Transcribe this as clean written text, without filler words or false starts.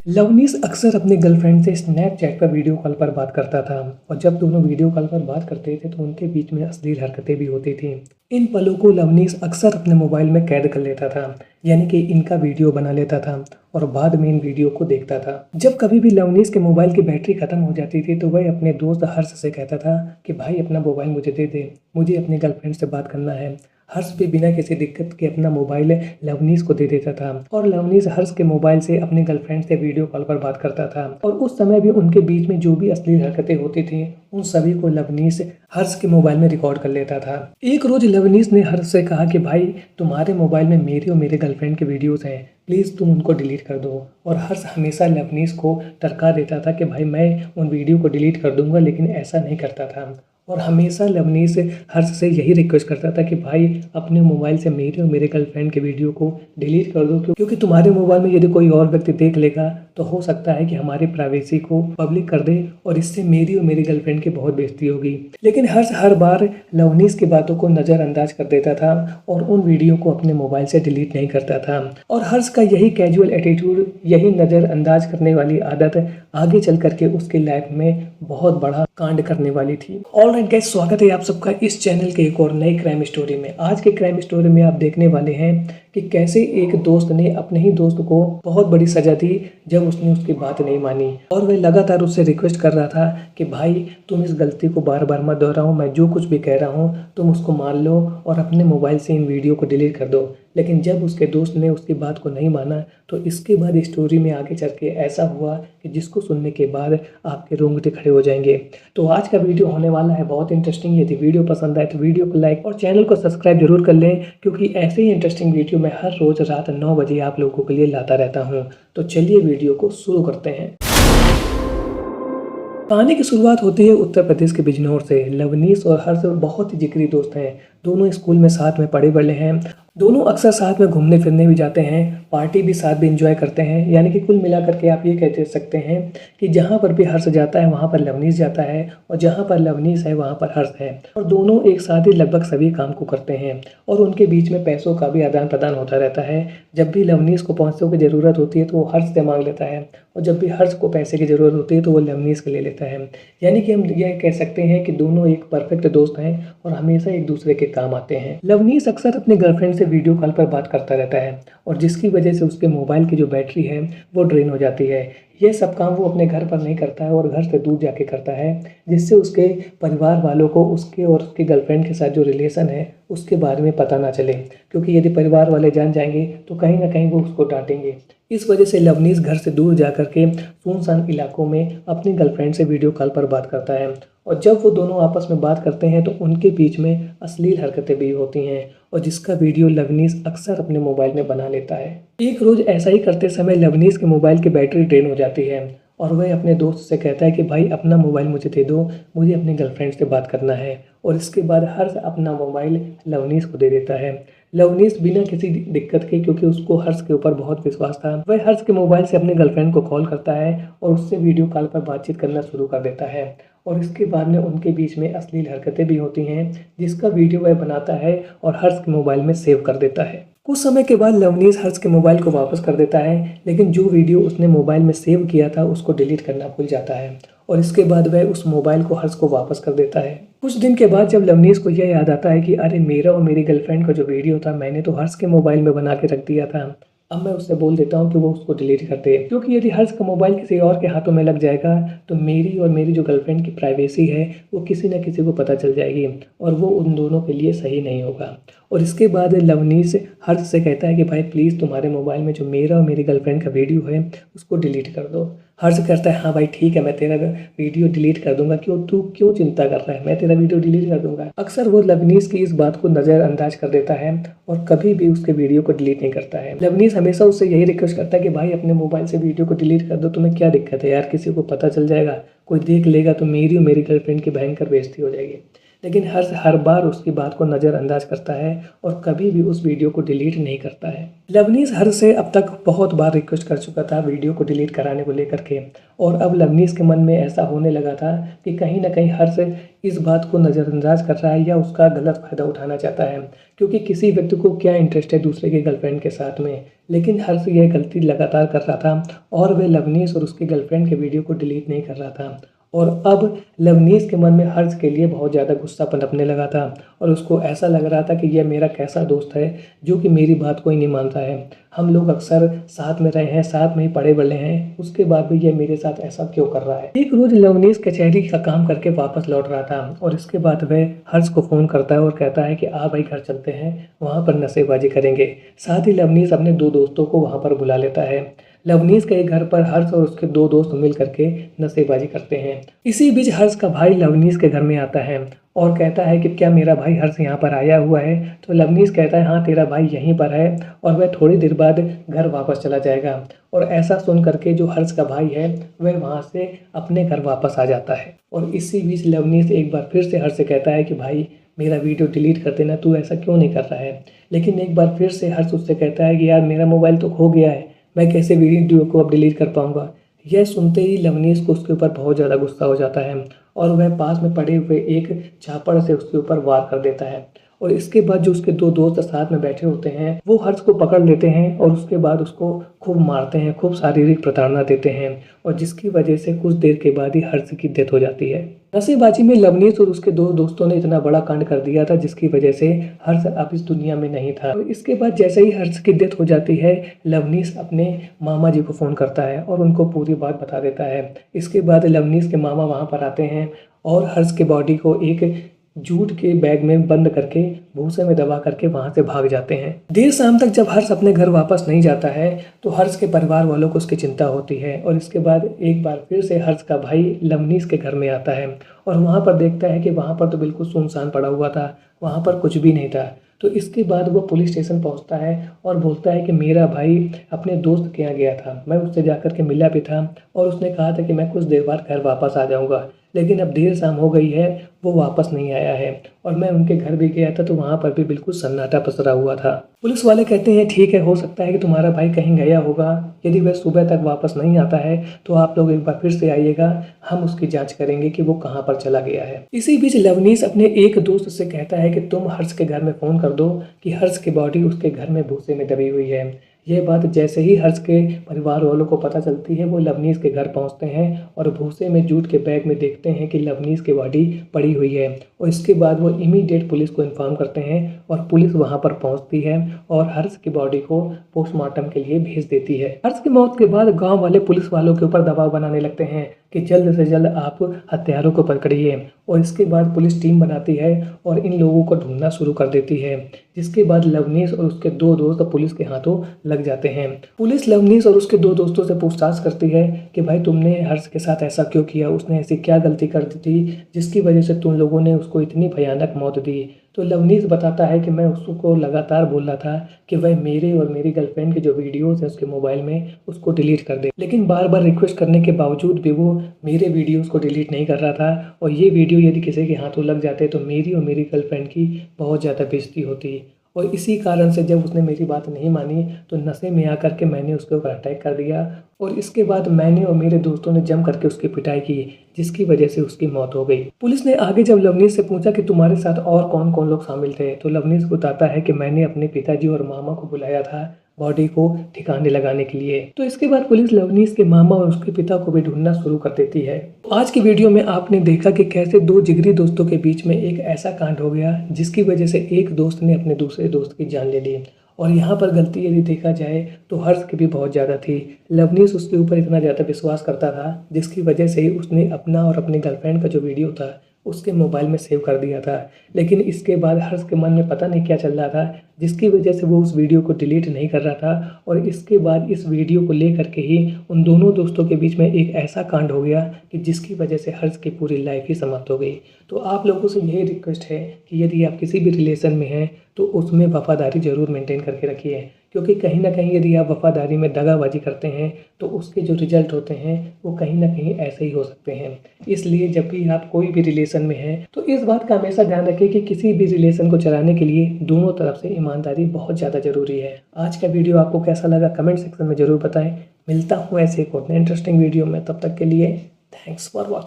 लवनीश अक्सर अपनी गर्लफ्रेंड से स्नैपचैट पर वीडियो कॉल पर बात करता था और जब दोनों वीडियो कॉल पर बात करते थे तो उनके बीच में अश्लील हरकतें भी होती थीं। इन पलों को लवनीश अक्सर अपने मोबाइल में कैद कर लेता था, यानी कि इनका वीडियो बना लेता था और बाद में इन वीडियो को देखता था। जब कभी भी लवनीश के मोबाइल की बैटरी खत्म हो जाती थी तो वह अपने दोस्त हर्ष से कहता था कि भाई अपना मोबाइल मुझे दे दे, मुझे अपनी गर्लफ्रेंड से बात करना है। हर्ष भी बिना किसी दिक्कत के अपना मोबाइल लवनीश को दे देता था और लवनीश हर्ष के मोबाइल से अपनी गर्लफ्रेंड से वीडियो कॉल पर बात करता था और उस समय भी उनके बीच में जो भी अश्लील हरकतें होती थी उन सभी को लवनीश हर्ष के मोबाइल में रिकॉर्ड कर लेता था। एक रोज लवनीश ने हर्ष से कहा कि भाई तुम्हारे मोबाइल में मेरे और मेरे गर्लफ्रेंड के वीडियोस हैं, प्लीज़ तुम उनको डिलीट कर दो। और हर्ष हमेशा लवनीश को टरका देता था कि भाई मैं उन वीडियो को डिलीट कर दूंगा, लेकिन ऐसा नहीं करता था और हमेशा लवनीश हर्ष से यही रिक्वेस्ट करता था कि भाई अपने मोबाइल से मेरे और मेरे गर्लफ्रेंड के वीडियो को डिलीट कर दो, क्योंकि तुम्हारे मोबाइल में यदि कोई और व्यक्ति देख लेगा तो हो सकता है कि हमारी प्राइवेसी को पब्लिक कर दे और इससे मेरी और मेरी गर्लफ्रेंड की बहुत बेइज्जती होगी। लेकिन हर्ष हर बार लवनीश की बातों को नज़रअंदाज कर देता था और उन वीडियो को अपने मोबाइल से डिलीट नहीं करता था और हर्ष का यही कैजुअल एटीट्यूड, यही नज़रअंदाज करने वाली आदत आगे चल करके उसकी लाइफ में बहुत बड़ा कांड करने वाली थी। ऑलराइट गाइस, स्वागत है आप सबका इस चैनल के एक और नई क्राइम स्टोरी में। आज के क्राइम स्टोरी में आप देखने वाले हैं कि कैसे एक दोस्त ने अपने ही दोस्त को बहुत बड़ी सजा दी जब उसने उसकी बात नहीं मानी और वह लगातार उससे रिक्वेस्ट कर रहा था कि भाई तुम इस गलती को बार बार मत दोहराओ, मैं जो कुछ भी कह रहा हूँ तुम उसको मान लो और अपने मोबाइल से इन वीडियो को डिलीट कर दो। लेकिन जब उसके दोस्त ने उसकी बात को नहीं माना तो इसके बाद स्टोरी में आगे चल के ऐसा हुआ कि जिसको सुनने के बाद आपके रोंगटे खड़े हो जाएंगे। तो आज का वीडियो होने वाला है बहुत इंटरेस्टिंग। यदि वीडियो पसंद आए तो वीडियो को लाइक और चैनल को सब्सक्राइब जरूर कर लें, क्योंकि ऐसे ही इंटरेस्टिंग वीडियो मैं हर रोज रात 9 बजे आप लोगों के लिए लाता रहता हूँ। तो चलिए वीडियो को शुरू करते हैं। कहानी की शुरुआत होती है उत्तर प्रदेश के बिजनौर से। लवनीश और हर्ष बहुत ही जिगरी दोस्त हैं, दोनों स्कूल में साथ में पढ़े बड़े हैं, दोनों अक्सर साथ में घूमने फिरने भी जाते हैं, पार्टी भी साथ भी एंजॉय करते हैं। यानी कि कुल मिलाकर के आप ये कह सकते हैं कि जहाँ पर भी हर्ष जाता है वहाँ पर लवनीश जाता है और जहाँ पर लवनीश है वहाँ पर हर्ष है और दोनों एक साथ ही लगभग सभी काम को करते हैं और उनके बीच में पैसों का भी आदान प्रदान होता रहता है। जब भी लवनीश को पैसों की ज़रूरत होती है तो वो हर्ष से मांग लेता है और जब भी हर्ष को पैसे की ज़रूरत होती है तो वो लवनीश के ले लेता है। यानी कि हम यह कह सकते हैं कि दोनों एक परफेक्ट दोस्त हैं और हमेशा एक दूसरे के काम आते हैं। लवनीश अक्सर अपने गर्लफ्रेंड से वीडियो कॉल पर बात करता रहता है और जिसकी वजह से उसके मोबाइल की जो बैटरी है वो ड्रेन हो जाती है। यह सब काम वो अपने घर पर नहीं करता है और घर से दूर जाके करता है, जिससे उसके परिवार वालों को उसके और उसकी गर्लफ्रेंड के साथ जो रिलेशन है उसके बारे में पता ना चले, क्योंकि यदि परिवार वाले जान जाएंगे तो कहीं ना कहीं वो उसको डांटेंगे। इस वजह से लवनीश घर से दूर जा करके सुनसान इलाकों में अपनी गर्लफ्रेंड से वीडियो कॉल पर बात करता है और जब वो दोनों आपस में बात करते हैं तो उनके बीच में अश्लील हरकतें भी होती हैं और जिसका वीडियो लवनीश अक्सर अपने मोबाइल में बना लेता है। एक रोज ऐसा ही करते समय लवनीश के मोबाइल की बैटरी ड्रेन हो जाती है और वह अपने दोस्त से कहता है कि भाई अपना मोबाइल मुझे दे दो, मुझे अपनी गर्लफ्रेंड से बात करना है। और इसके बाद हर्ष अपना मोबाइल लवनीश को दे देता है। लवनीश बिना किसी दिक्कत के, क्योंकि उसको हर्ष के ऊपर बहुत विश्वास था, वह हर्ष के मोबाइल से अपनी गर्लफ्रेंड को कॉल करता है और उससे वीडियो कॉल पर बातचीत करना शुरू कर देता है और इसके बाद में उनके बीच में अश्लील हरकतें भी होती हैं, जिसका वीडियो वह बनाता है और हर्ष के मोबाइल में सेव कर देता है। कुछ समय के बाद लवनीश हर्ष के मोबाइल को वापस कर देता है, लेकिन जो वीडियो उसने मोबाइल में सेव किया था उसको डिलीट करना भूल जाता है और इसके बाद वह उस मोबाइल को हर्ष को वापस कर देता है। कुछ दिन के बाद जब लवनीश को यह याद आता है कि अरे मेरा और मेरी गर्लफ्रेंड का जो वीडियो था मैंने तो हर्ष के मोबाइल में बना के रख दिया था, अब मैं उससे बोल देता हूँ कि वो उसको डिलीट कर दे, क्योंकि यदि हर्ष का मोबाइल किसी और के हाथों में लग जाएगा तो मेरी और मेरी जो गर्लफ्रेंड की प्राइवेसी है वो किसी न किसी को पता चल जाएगी और वो उन दोनों के लिए सही नहीं होगा। और इसके बाद लवनीश हर्ष से कहता है कि भाई प्लीज़ तुम्हारे मोबाइल में जो मेरा और मेरी गर्लफ्रेंड का वीडियो है उसको डिलीट कर दो। हर्ष कहता है हाँ भाई ठीक है, मैं तेरा वीडियो डिलीट कर दूंगा, तू क्यों चिंता कर रहा है, मैं तेरा वीडियो डिलीट कर दूंगा। अक्सर वो लवनीश की इस बात को नज़रअंदाज कर देता है और कभी भी उसके वीडियो को डिलीट नहीं करता है। लवनीश हमेशा उससे यही रिक्वेस्ट करता है कि भाई अपने मोबाइल से वीडियो को डिलीट कर दो, तुम्हें क्या दिक्कत है यार, किसी को पता चल जाएगा, कोई देख लेगा तो मेरी और मेरी गर्लफ्रेंड की भयंकर बेइज्जती हो जाएगी। लेकिन हर्ष हर बार उसकी बात को नज़रअंदाज करता है और कभी भी उस वीडियो को डिलीट नहीं करता है। लवनीश हर्ष से अब तक बहुत बार रिक्वेस्ट कर चुका था वीडियो को डिलीट कराने को लेकर के, और अब लवनीश के मन में ऐसा होने लगा था कि कहीं ना कहीं हर्ष इस बात को नज़रअंदाज कर रहा है या उसका गलत फ़ायदा उठाना चाहता है, क्योंकि किसी व्यक्ति को क्या इंटरेस्ट है दूसरे के गर्लफ्रेंड के साथ में। लेकिन हर्ष यह गलती लगातार कर रहा था और वह लवनीश और उसकी गर्लफ्रेंड के वीडियो को डिलीट नहीं कर रहा था। और अब लवनीश के मन में हर्ष के लिए बहुत ज़्यादा गुस्सा पनपने लगा था और उसको ऐसा लग रहा था कि यह मेरा कैसा दोस्त है जो कि मेरी बात को ही नहीं मानता है। हम लोग अक्सर साथ में रहे हैं, साथ में ही पढ़े बढ़े हैं, उसके बाद भी यह मेरे साथ ऐसा क्यों कर रहा है। एक रोज़ लवनीश कचहरी का काम करके वापस लौट रहा था और इसके बाद वह हर्ष को फ़ोन करता है और कहता है कि आ भाई घर चलते हैं, वहाँ पर नशेबाजी करेंगे। साथ ही लवनीश अपने दो दोस्तों को वहाँ पर बुला लेता है। लवनीश के घर पर हर्ष और उसके दो दोस्त मिल करके नशेबाजी करते हैं। इसी बीच हर्ष का भाई लवनीश के घर में आता है और कहता है कि क्या मेरा भाई हर्ष यहाँ पर आया हुआ है। तो लवनीश कहता है हाँ तेरा भाई यहीं पर है, और वह थोड़ी देर बाद घर वापस चला जाएगा। और ऐसा सुन करके जो हर्ष का भाई है वह वहाँ से अपने घर वापस आ जाता है। और इसी बीच लवनीश एक बार फिर से हर्ष से कहता है कि भाई मेरा वीडियो डिलीट कर देना, तू ऐसा क्यों नहीं कर रहा है। लेकिन एक बार फिर से हर्ष उससे कहता है कि यार मेरा मोबाइल तो खो गया है, मैं कैसे वीडियो को अब डिलीट कर पाऊँगा। यह सुनते ही लवनीश को उसके ऊपर बहुत ज़्यादा गुस्सा हो जाता है और वह पास में पड़े हुए एक झापड़ से उसके ऊपर वार कर देता है। और इसके बाद जो उसके दो दोस्त साथ में बैठे होते हैं वो हर्ष को पकड़ लेते हैं और उसके बाद उसको खूब मारते हैं, खूब शारीरिक प्रताड़ना देते हैं, और जिसकी वजह से कुछ देर के बाद ही हर्ष की डेथ हो जाती है। नशेबाजी में लवनीश और उसके दो दोस्तों ने इतना बड़ा कांड कर दिया था जिसकी वजह से हर्ष अब इस दुनिया में नहीं था। और इसके बाद जैसे ही हर्ष की डेथ हो जाती है लवनीश अपने मामा जी को फ़ोन करता है और उनको पूरी बात बता देता है। इसके बाद लवनीश के मामा वहाँ पर आते हैं और हर्ष के बॉडी को एक जूट के बैग में बंद करके भूसे में दबा करके वहां से भाग जाते हैं। देर शाम तक जब हर्ष अपने घर वापस नहीं जाता है तो हर्ष के परिवार वालों को उसकी चिंता होती है, और इसके बाद एक बार फिर से हर्ष का भाई लवनीश के घर में आता है और वहां पर देखता है कि वहां पर तो बिल्कुल सुनसान पड़ा हुआ था, वहां पर कुछ भी नहीं था। तो इसके बाद वो पुलिस स्टेशन पहुंचता है और बोलता है कि मेरा भाई अपने दोस्त के यहाँ गया था, मैं उससे जाकर के मिला भी था और उसने कहा था कि मैं कुछ देर बाद घर वापस आ जाऊंगा, लेकिन अब देर शाम हो गई है, वो वापस नहीं आया है। और मैं उनके घर भी गया था तो वहाँ पर भी बिल्कुल सन्नाटा पसरा हुआ था। पुलिस वाले कहते हैं ठीक है, हो सकता है कि तुम्हारा भाई कहीं गया होगा, यदि वह सुबह तक वापस नहीं आता है तो आप लोग एक बार फिर से आइएगा, हम उसकी जांच करेंगे कि वो कहाँ पर चला गया है। इसी बीच लवनीश अपने एक दोस्त से कहता है कि तुम हर्ष के घर में फ़ोन कर दो कि हर्ष की बॉडी उसके घर में भूसे में दबी हुई है। यह बात जैसे ही हर्ष के परिवार वालों को पता चलती है वो लवनीश के घर पहुंचते हैं और भूसे में जूट के बैग में देखते हैं कि लवनीश की बॉडी पड़ी हुई है। और इसके बाद वो इमीडिएट पुलिस को इन्फॉर्म करते हैं और पुलिस वहां पर पहुंचती है और हर्ष की बॉडी को पोस्टमार्टम के लिए भेज देती है। हर्ष की मौत के बाद गाँव वाले पुलिस वालों के ऊपर दबाव बनाने लगते हैं कि जल्द से जल्द आप हत्यारों को पकड़िए, और इसके बाद पुलिस टीम बनाती है और इन लोगों को ढूंढना शुरू कर देती है, जिसके बाद लवनीश और उसके दो दोस्त पुलिस के हाथों लग जाते हैं। पुलिस लवनीश और उसके दो दोस्तों से पूछताछ करती है कि भाई तुमने हर्ष के साथ ऐसा क्यों किया, उसने ऐसी क्या गलती कर दी थी जिसकी वजह से तुम लोगों ने उसको इतनी भयानक मौत दी। तो लवनीश बताता है कि मैं उसको लगातार बोल रहा था कि वह मेरे और मेरी गर्लफ्रेंड के जो वीडियोस है उसके मोबाइल में उसको डिलीट कर दे, लेकिन बार बार रिक्वेस्ट करने के बावजूद भी वो मेरे वीडियोस को डिलीट नहीं कर रहा था, और ये वीडियो यदि किसी के हाथों लग जाते तो मेरी और मेरी गर्लफ्रेंड की बहुत ज़्यादा बेइज्जती होती। और इसी कारण से जब उसने मेरी बात नहीं मानी तो नशे में आकर के मैंने उसके ऊपर अटैक कर दिया, और इसके बाद मैंने और मेरे दोस्तों ने जम करके उसकी पिटाई की, जिसकी वजह से उसकी मौत हो गई। पुलिस ने आगे जब लवनीश से पूछा कि तुम्हारे साथ और कौन कौन लोग शामिल थे, तो लवनीश बताता है कि मैंने अपने पिताजी और मामा को बुलाया था बॉडी को ठिकाने लगाने के लिए। तो इसके बाद पुलिस लवनीश के मामा और उसके पिता को भी ढूंढना शुरू कर देती है। आज की वीडियो में आपने देखा कि कैसे दो जिगरी दोस्तों के बीच में एक ऐसा कांड हो गया जिसकी वजह से एक दोस्त ने अपने दूसरे दोस्त की जान ले ली, और यहाँ पर गलती यदि देखा जाए तो हर्ष की भी बहुत ज़्यादा थी। लवनीश उसके ऊपर इतना ज़्यादा विश्वास करता था जिसकी वजह से ही उसने अपना और अपनी गर्लफ्रेंड का जो वीडियो था उसके मोबाइल में सेव कर दिया था, लेकिन इसके बाद हर्ष के मन में पता नहीं क्या चल रहा था जिसकी वजह से वो उस वीडियो को डिलीट नहीं कर रहा था। और इसके बाद इस वीडियो को लेकर के ही उन दोनों दोस्तों के बीच में एक ऐसा कांड हो गया कि जिसकी वजह से हर्ष की पूरी लाइफ ही समाप्त हो गई। तो आप लोगों से यही रिक्वेस्ट है कि यदि आप किसी भी रिलेशन में हैं तो उसमें वफादारी ज़रूर मेंटेन करके रखिए, क्योंकि कहीं न कहीं यदि आप वफ़ादारी में दगाबाजी करते हैं तो उसके जो रिज़ल्ट होते हैं वो कहीं न कहीं ऐसे ही हो सकते हैं। इसलिए जब भी आप कोई भी रिलेशन में हैं तो इस बात का हमेशा ध्यान रखें कि किसी भी रिलेशन को चलाने के लिए दोनों तरफ से ईमानदारी बहुत ज़्यादा ज़रूरी है। आज का वीडियो आपको कैसा लगा कमेंट सेक्शन में ज़रूर बताएँ। मिलता हूँ ऐसे एक और नए इंटरेस्टिंग वीडियो में, तब तक के लिए थैंक्स फॉर वॉचिंग।